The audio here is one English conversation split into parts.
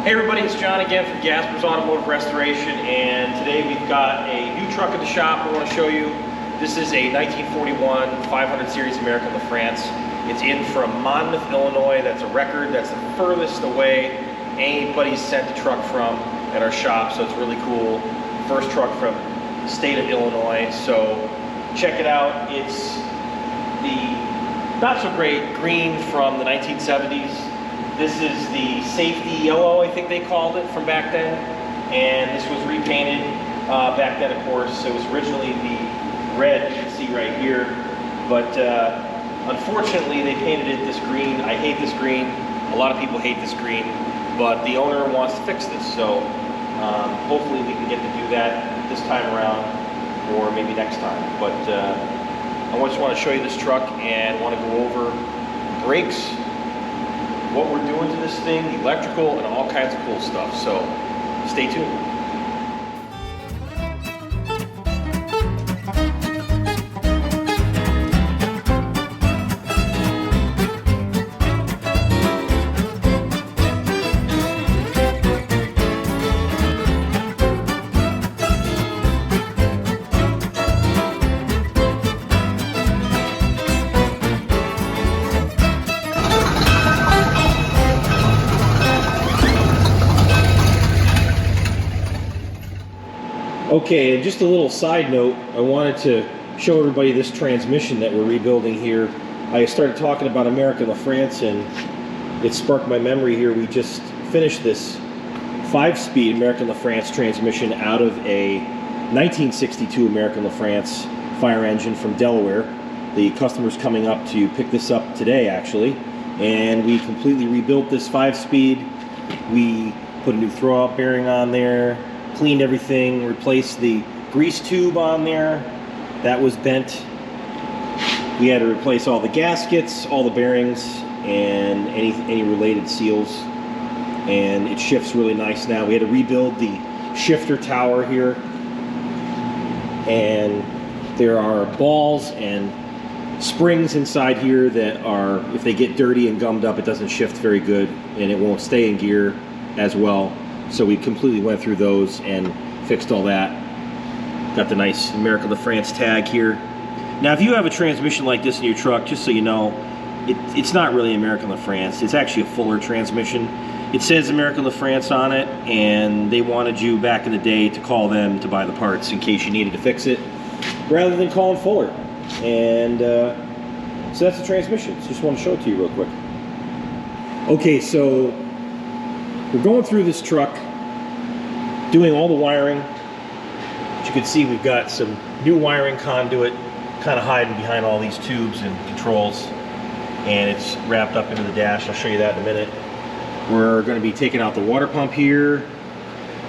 Hey everybody, it's John again from Gasper's Automotive Restoration, and today we've got a new truck in the shop we want to show you. This is a 1941 500 Series American LaFrance. It's in from Monmouth, Illinois. That's a record. That's the furthest away anybody's sent a truck from at our shop, so it's really cool. First truck from the state of Illinois, so check it out. It's the not so great green from the 1970s. This is the safety yellow, I think they called it, from back then. And this was repainted back then, of course. It was originally the red you can see right here. But unfortunately, they painted it this green. I hate this green. A lot of people hate this green. But the owner wants to fix this. So hopefully we can get to do that this time around, or maybe next time. But I just want to show you this truck and want to go over brakes, what we're doing to this thing, the electrical, and all kinds of cool stuff. So stay tuned. Okay, and just a little side note, I wanted to show everybody this transmission that we're rebuilding here. I started talking about American LaFrance and it sparked my memory here. We just finished this 5-speed American LaFrance transmission out of a 1962 American LaFrance fire engine from Delaware. The customer's coming up to pick this up today, actually, and we completely rebuilt this 5-speed. We put a new throw-out bearing on there, cleaned everything, replaced the grease tube on there. That was bent. We had to replace all the gaskets, all the bearings, and any related seals. And it shifts really nice now. We had to rebuild the shifter tower here. And there are balls and springs inside here that are, if they get dirty and gummed up, it doesn't shift very good, and it won't stay in gear as well. So we completely went through those and fixed all that. Got the nice American LaFrance tag here. Now, if you have a transmission like this in your truck, just so you know, it's not really American LaFrance. It's actually a Fuller transmission. It says American LaFrance on it, and they wanted you back in the day to call them to buy the parts in case you needed to fix it, rather than calling Fuller. And so that's the transmission. So just want to show it to you real quick. Okay, so we're going through this truck, doing all the wiring. As you can see, we've got some new wiring conduit kind of hiding behind all these tubes and controls, and it's wrapped up into the dash. I'll show you that in a minute. We're going to be taking out the water pump here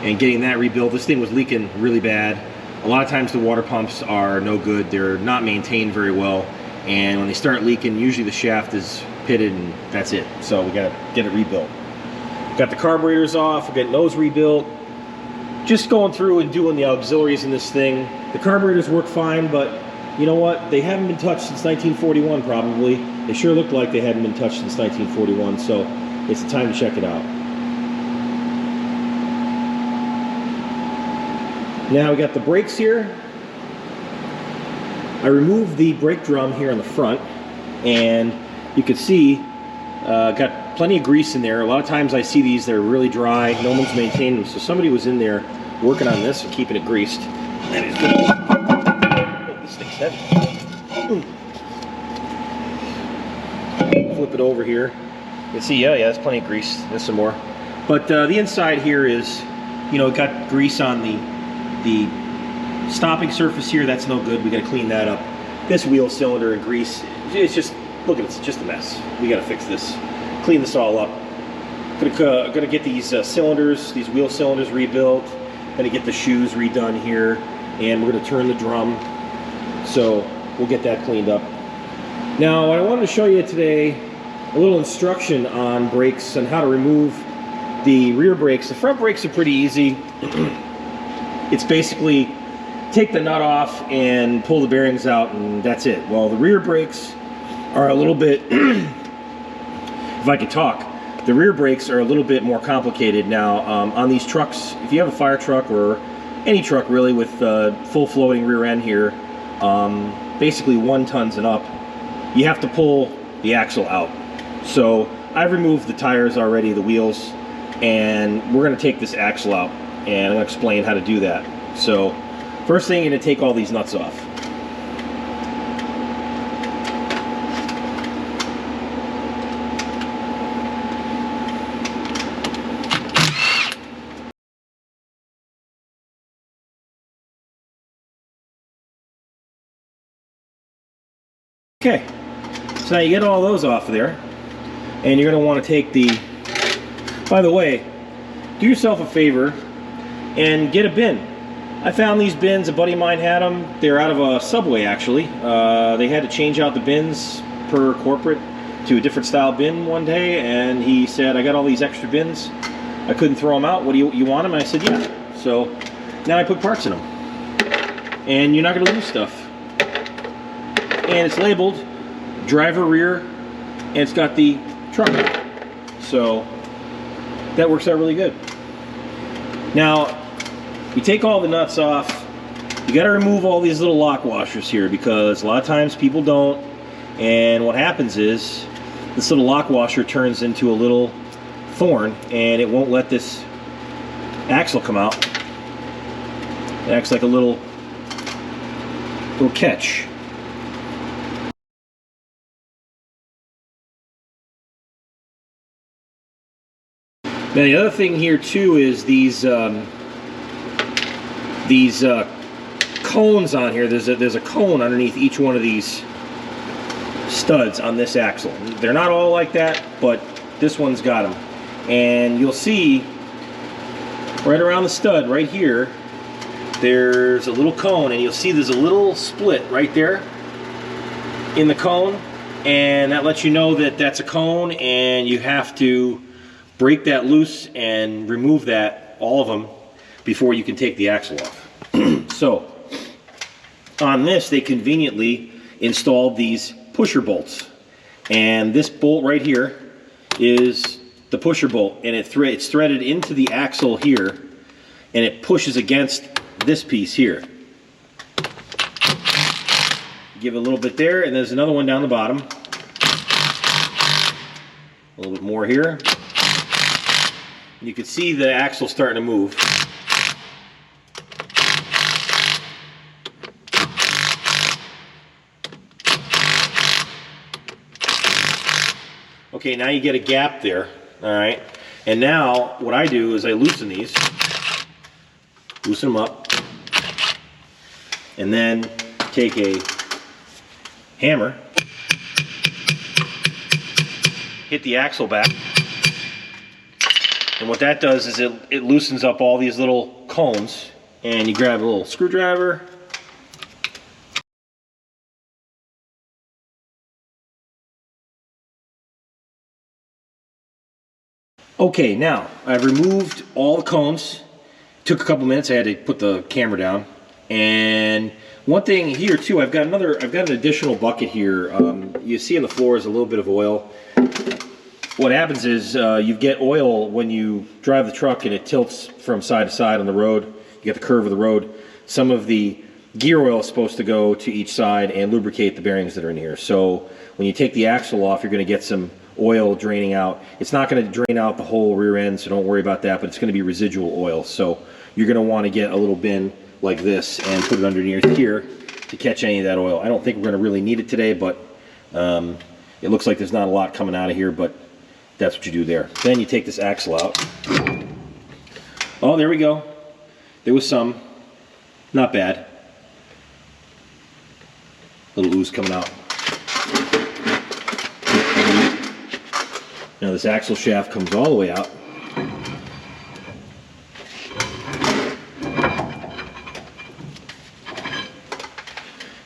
and getting that rebuilt. This thing was leaking really bad. A lot of times the water pumps are no good. They're not maintained very well, and when they start leaking, usually the shaft is pitted and that's it. So we got to get it rebuilt. Got the carburetors off, we got nose rebuilt. Just going through and doing the auxiliaries in this thing. The carburetors work fine, but you know what? They haven't been touched since 1941 probably. They sure look like they hadn't been touched since 1941, so it's the time to check it out. Now we got the brakes here. I removed the brake drum here on the front, and you can see got plenty of grease in there. A lot of times I see these, they're really dry. No one's maintained them, so somebody was in there working on this and keeping it greased. That is good. Oh, this thing's heavy. Flip it over here. You can see, yeah, there's plenty of grease. There's some more. But the inside here is, you know, got grease on the stopping surface here. That's no good. We got to clean that up. This wheel cylinder and grease, it's just, look at it, it's just a mess. We got to fix this. Clean this all up. Gonna get these cylinders, these wheel cylinders rebuilt. Gonna get the shoes redone here, and we're gonna turn the drum. So we'll get that cleaned up. Now, I wanted to show you today a little instruction on brakes and how to remove the rear brakes. The front brakes are pretty easy. It's basically take the nut off and pull the bearings out, and that's it. Well, the rear brakes are a little bit, if I could talk, The rear brakes are a little bit more complicated now. On these trucks, if you have a fire truck or any truck really with full floating rear end here, basically 1 tons and up, you have to pull the axle out. So I've removed the tires already, the wheels, and we're going to take this axle out, and I'm going to explain how to do that. So first thing, you're going to take all these nuts off. Okay, so now you get all those off of there, and you're going to want to take the, by the way, do yourself a favor and get a bin. I found these bins, a buddy of mine had them. They're out of a Subway actually. They had to change out the bins per corporate to a different style bin one day, and he said, I got all these extra bins, I couldn't throw them out, what do you want them? And I said, yeah. So now I put parts in them, and you're not going to lose stuff. And it's labeled driver rear, and it's got the truck on it. So that works out really good. Now, you take all the nuts off. You got to remove all these little lock washers here, because a lot of times people don't. And what happens is this little lock washer turns into a little thorn, and it won't let this axle come out. It acts like a little catch. Now the other thing here too is these cones on here. There's a cone underneath each one of these studs on this axle. They're not all like that, but this one's got them. And you'll see right around the stud right here, there's a little cone, and you'll see there's a little split right there in the cone, and that lets you know that that's a cone, and you have to break that loose and remove that, all of them, before you can take the axle off. So on this, they conveniently installed these pusher bolts, and this bolt right here is the pusher bolt, and it's threaded into the axle here, and it pushes against this piece here. Give it a little bit there, and there's another one down the bottom. A little bit more here. You can see the axle starting to move. Okay, now you get a gap there, all right? And now what I do is I loosen these, loosen them up, and then take a hammer, hit the axle back. And what that does is it loosens up all these little cones, and you grab a little screwdriver. Okay, now I've removed all the cones. Took a couple minutes. I had to put the camera down. And one thing here too, I've got an additional bucket here. You see on the floor is a little bit of oil. What happens is you get oil when you drive the truck and it tilts from side to side on the road. You get the curve of the road. Some of the gear oil is supposed to go to each side and lubricate the bearings that are in here. So when you take the axle off, you're going to get some oil draining out. It's not going to drain out the whole rear end, so don't worry about that, but it's going to be residual oil. So you're going to want to get a little bin like this and put it underneath here to catch any of that oil. I don't think we're going to really need it today, but it looks like there's not a lot coming out of here, but that's what you do there. Then you take this axle out. Oh, there we go. There was some. Not bad. Little ooze coming out. Now this axle shaft comes all the way out.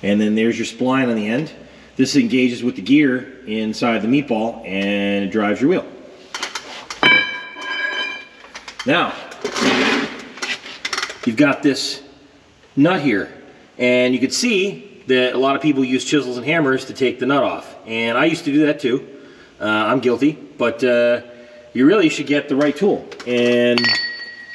And then there's your spline on the end. This engages with the gear inside the meatball and it drives your wheel. Now, you've got this nut here, and you can see that a lot of people use chisels and hammers to take the nut off. And I used to do that too. I'm guilty, but you really should get the right tool. And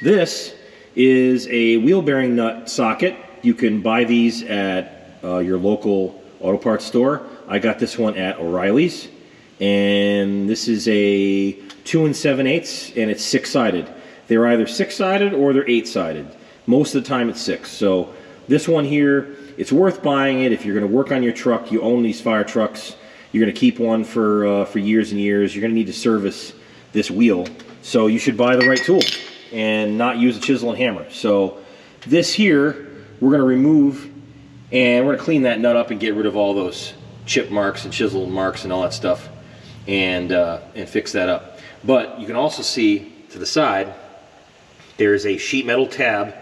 this is a wheel bearing nut socket. You can buy these at your local auto parts store. I got this one at O'Reilly's, and this is a 2 7/8, and it's 6-sided. They're either 6-sided or they're 8-sided. Most of the time it's 6. So this one here, it's worth buying it if you're going to work on your truck. You own these fire trucks. You're going to keep one for years and years. You're going to need to service this wheel. So you should buy the right tool and not use a chisel and hammer. So this here, we're going to remove, and we're going to clean that nut up and get rid of all those chip marks and chisel marks and all that stuff, and fix that up. But you can also see to the side, there's a sheet metal tab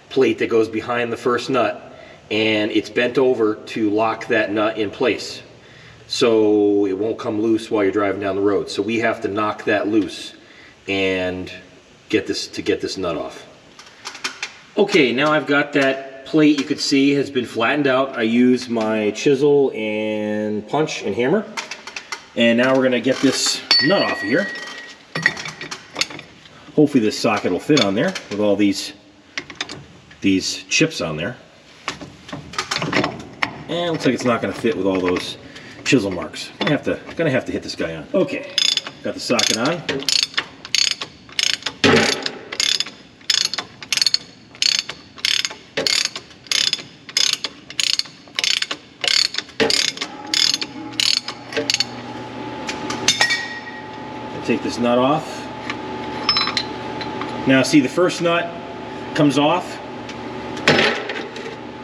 plate that goes behind the first nut, and it's bent over to lock that nut in place so it won't come loose while you're driving down the road. So we have to knock that loose and get this nut off. Okay, now I've got that plate, you could see, has been flattened out. I use my chisel and punch and hammer, and now we're going to get this nut off of here. Hopefully this socket will fit on there with all these chips on there. And it looks like it's not going to fit with all those chisel marks. Gonna have to hit this guy on. Okay, got the socket on. Take this nut off. Now see, the first nut comes off.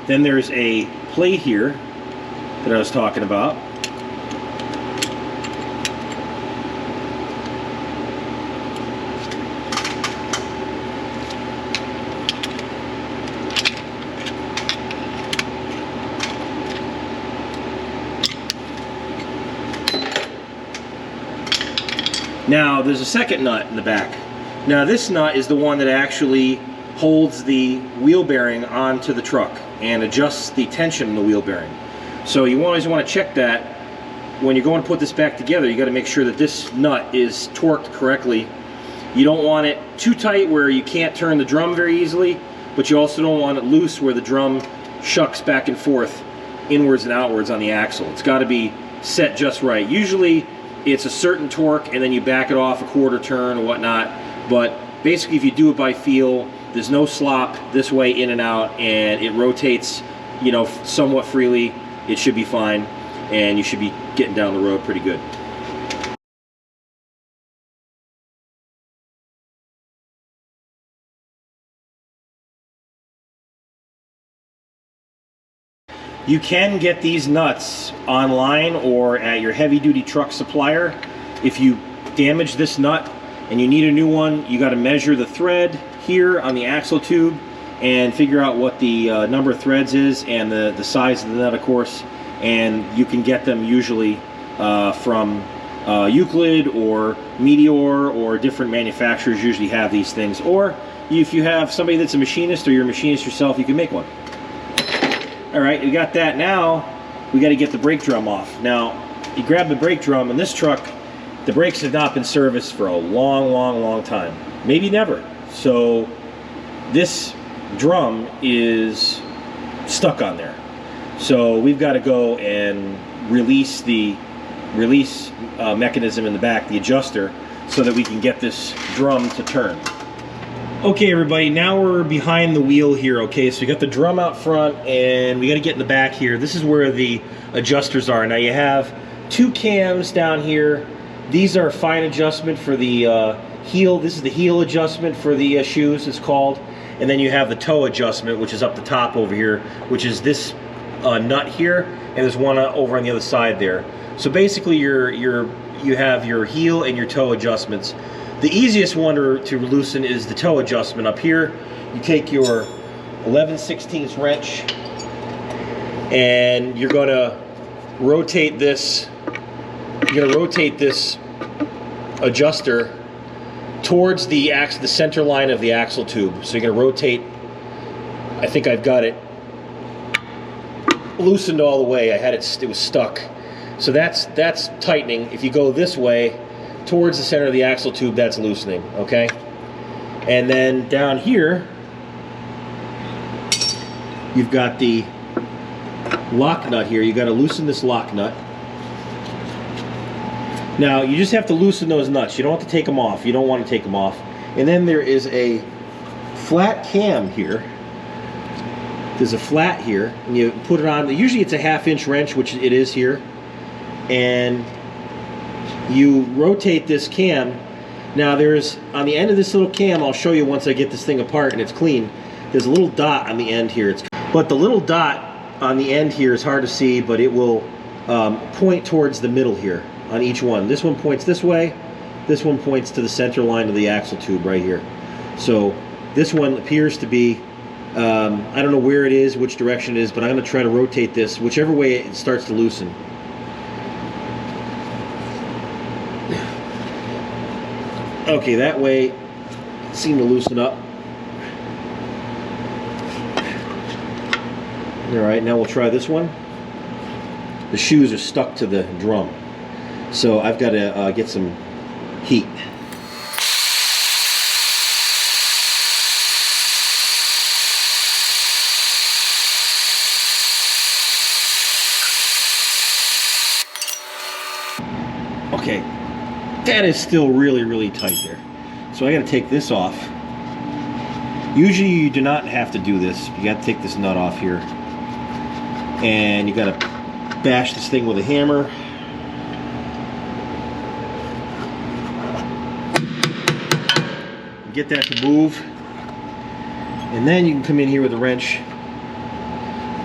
Then there's a plate here that I was talking about. Now there's a second nut in the back. Now this nut is the one that actually holds the wheel bearing onto the truck and adjusts the tension in the wheel bearing. So you always want to check that when you're going to put this back together. You got to make sure that this nut is torqued correctly. You don't want it too tight where you can't turn the drum very easily, but you also don't want it loose where the drum shucks back and forth inwards and outwards on the axle. It's got to be set just right. Usually it's a certain torque and then you back it off a quarter turn or whatnot, but basically if you do it by feel, there's no slop this way in and out, and it rotates, you know, somewhat freely. It should be fine, and you should be getting down the road pretty good. You can get these nuts online or at your heavy-duty truck supplier. If you damage this nut and you need a new one, you got to measure the thread here on the axle tube and figure out what the number of threads is and the size of the nut, of course. And you can get them usually from Euclid or Meteor, or different manufacturers usually have these things. Or if you have somebody that's a machinist or you're a machinist yourself, you can make one. All right, we got that. Now we got to get the brake drum off. Now you grab the brake drum. In this truck, the brakes have not been serviced for a long time, maybe never. So this drum is stuck on there. So we've got to go and release the mechanism in the back, the adjuster, so that we can get this drum to turn. Okay, everybody, now we're behind the wheel here. Okay, so we got the drum out front and we got to get in the back here. This is where the adjusters are. Now you have two cams down here. These are fine adjustment for the heel. This is the heel adjustment for the shoes, it's called. And then you have the toe adjustment, which is up the top over here, which is this nut here, and there's one over on the other side there. So basically you have your heel and your toe adjustments. The easiest one to loosen is the toe adjustment up here. You take your 11/16 wrench and you're going to rotate this. You're going to rotate this adjuster towards the center line of the axle tube. So you're going to rotate. I think I've got it loosened all the way. I had it was stuck. So that's tightening. If you go this way, towards the center of the axle tube, that's loosening, okay? And then down here, you've got the lock nut here. You got to loosen this lock nut. Now, you just have to loosen those nuts. You don't have to take them off. You don't want to take them off. And then there is a flat cam here. There's a flat here, and you put it on. Usually it's a 1/2-inch wrench, which it is here. And you rotate this cam. Now there's, on the end of this little cam, I'll show you once I get this thing apart and it's clean, there's a little dot on the end here. But the little dot on the end here is hard to see, but it will point towards the middle here on each one. This one points this way, this one points to the center line of the axle tube right here. So this one appears to be, I don't know where it is, which direction it is, but I'm going to try to rotate this whichever way it starts to loosen. Okay, that way it seemed to loosen up. Alright, now we'll try this one. The shoes are stuck to the drum, so I've got to get some heat. Okay, that is still really tight there. So I got to take this off. Usually you do not have to do this. You got to take this nut off here. And you got to bash this thing with a hammer. Get that to move. And then you can come in here with a wrench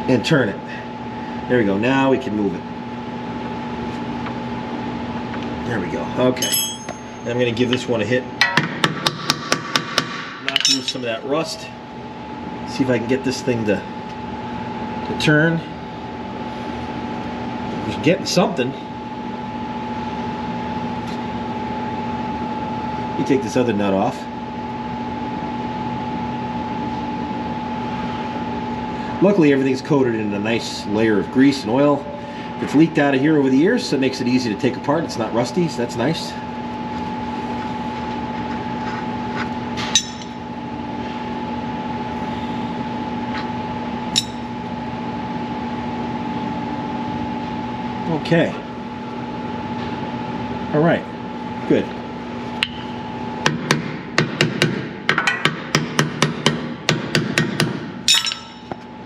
and turn it. There we go. Now we can move it. There we go. Okay. And I'm going to give this one a hit. Knock loose some of that rust. See if I can get this thing to turn. Just getting something. You take this other nut off. Luckily everything's coated in a nice layer of grease and oil. If it's leaked out of here over the years, so it makes it easy to take apart. It's not rusty, so that's nice. Okay. All right. Good.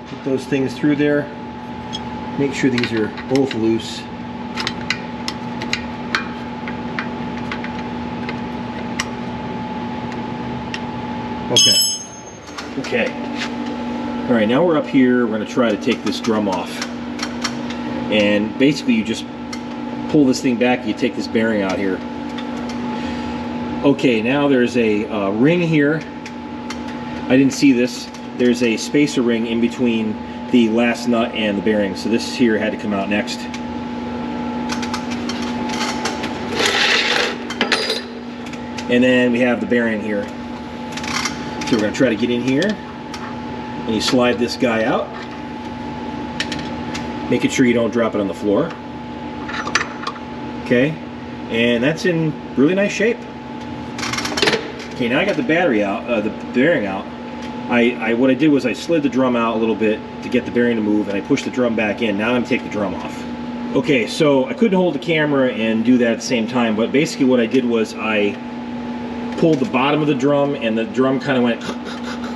Put those things through there. Make sure these are both loose. Okay. All right, now we're up here. We're going to try to take this drum off. And basically you just pull this thing back, you take this bearing out here. Okay, now there's a ring here. I didn't see this. There's a spacer ring in between the last nut and the bearing, so this here had to come out next. And then we have the bearing here. So we're going to try to get in here, and you slide this guy out, making sure you don't drop it on the floor. Okay, and that's in really nice shape. Okay, now I got the battery out, the bearing out. What I did was I slid the drum out a little bit to get the bearing to move, and I pushed the drum back in. Now I'm going to take the drum off. Okay, so I couldn't hold the camera and do that at the same time, but basically what I did was I pulled the bottom of the drum, and the drum kind of went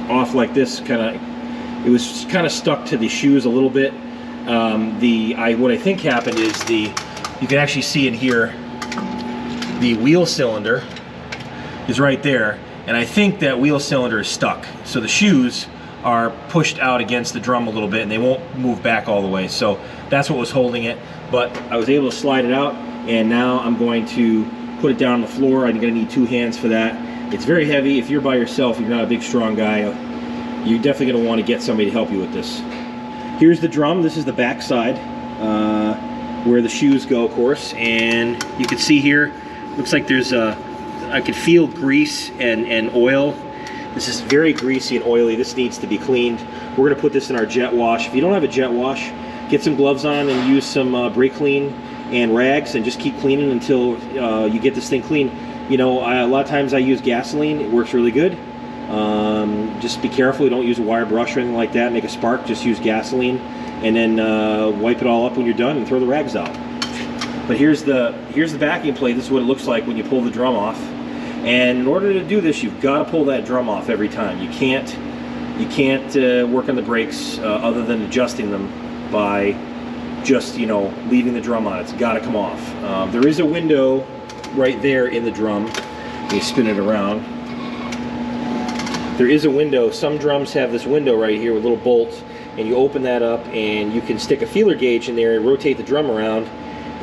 off like this. It was kind of stuck to the shoes a little bit. What I think happened is you can actually see in here the wheel cylinder is right there, and I think that wheel cylinder is stuck. So the shoes are pushed out against the drum a little bit, and they won't move back all the way. So that's what was holding it. But I was able to slide it out, and now I'm going to put it down on the floor. I'm going to need 2 hands for that. It's very heavy. If you're by yourself, you're not a big strong guy, you're definitely going to want to get somebody to help you with this. Here's the drum. This is the back side where the shoes go, of course, and you can see here, looks like there's I could feel grease and oil. This is very greasy and oily. This needs to be cleaned. We're going to put this in our jet wash. If you don't have a jet wash, get some gloves on and use some brake clean and rags and just keep cleaning until you get this thing clean. You know, a lot of times I use gasoline. It works really good. Just be careful. You don't use a wire brush or anything like that. Make a spark. Just use gasoline, and then wipe it all up when you're done and throw the rags out. But here's the vacuum plate. This is what it looks like when you pull the drum off. And in order to do this, you've got to pull that drum off every time. You can't work on the brakes other than adjusting them by just, you know, leaving the drum on. It's got to come off. There is a window right there in the drum. You spin it around. There is a window. Some drums have this window right here with little bolts, and you open that up and you can stick a feeler gauge in there and rotate the drum around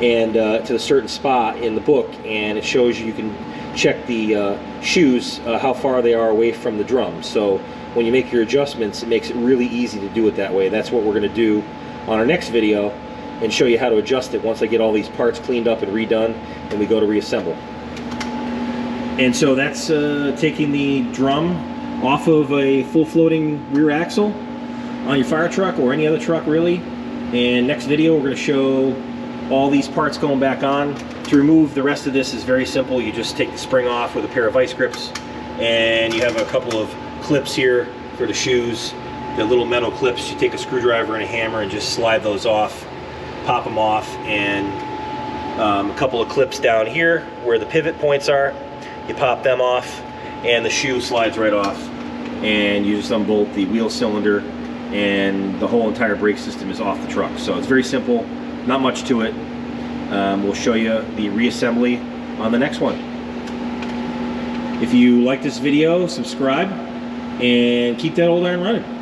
and to a certain spot in the book, and it shows you can check the shoes how far they are away from the drum. So when you make your adjustments, it makes it really easy to do it that way. That's what we're going to do on our next video, and show you how to adjust it once I get all these parts cleaned up and redone and we go to reassemble. And so that's taking the drum off of a full floating rear axle on your fire truck or any other truck really. And next video we're going to show all these parts going back on. To remove the rest of this is very simple. You just take the spring off with a pair of vice grips, and you have a couple of clips here for the shoes. The little metal clips, you take a screwdriver and a hammer and just slide those off, pop them off, and a couple of clips down here where the pivot points are, you pop them off, and the shoe slides right off, and you just unbolt the wheel cylinder, and the whole entire brake system is off the truck. So it's very simple, not much to it. We'll show you the reassembly on the next one. If you like this video, subscribe and keep that old iron running.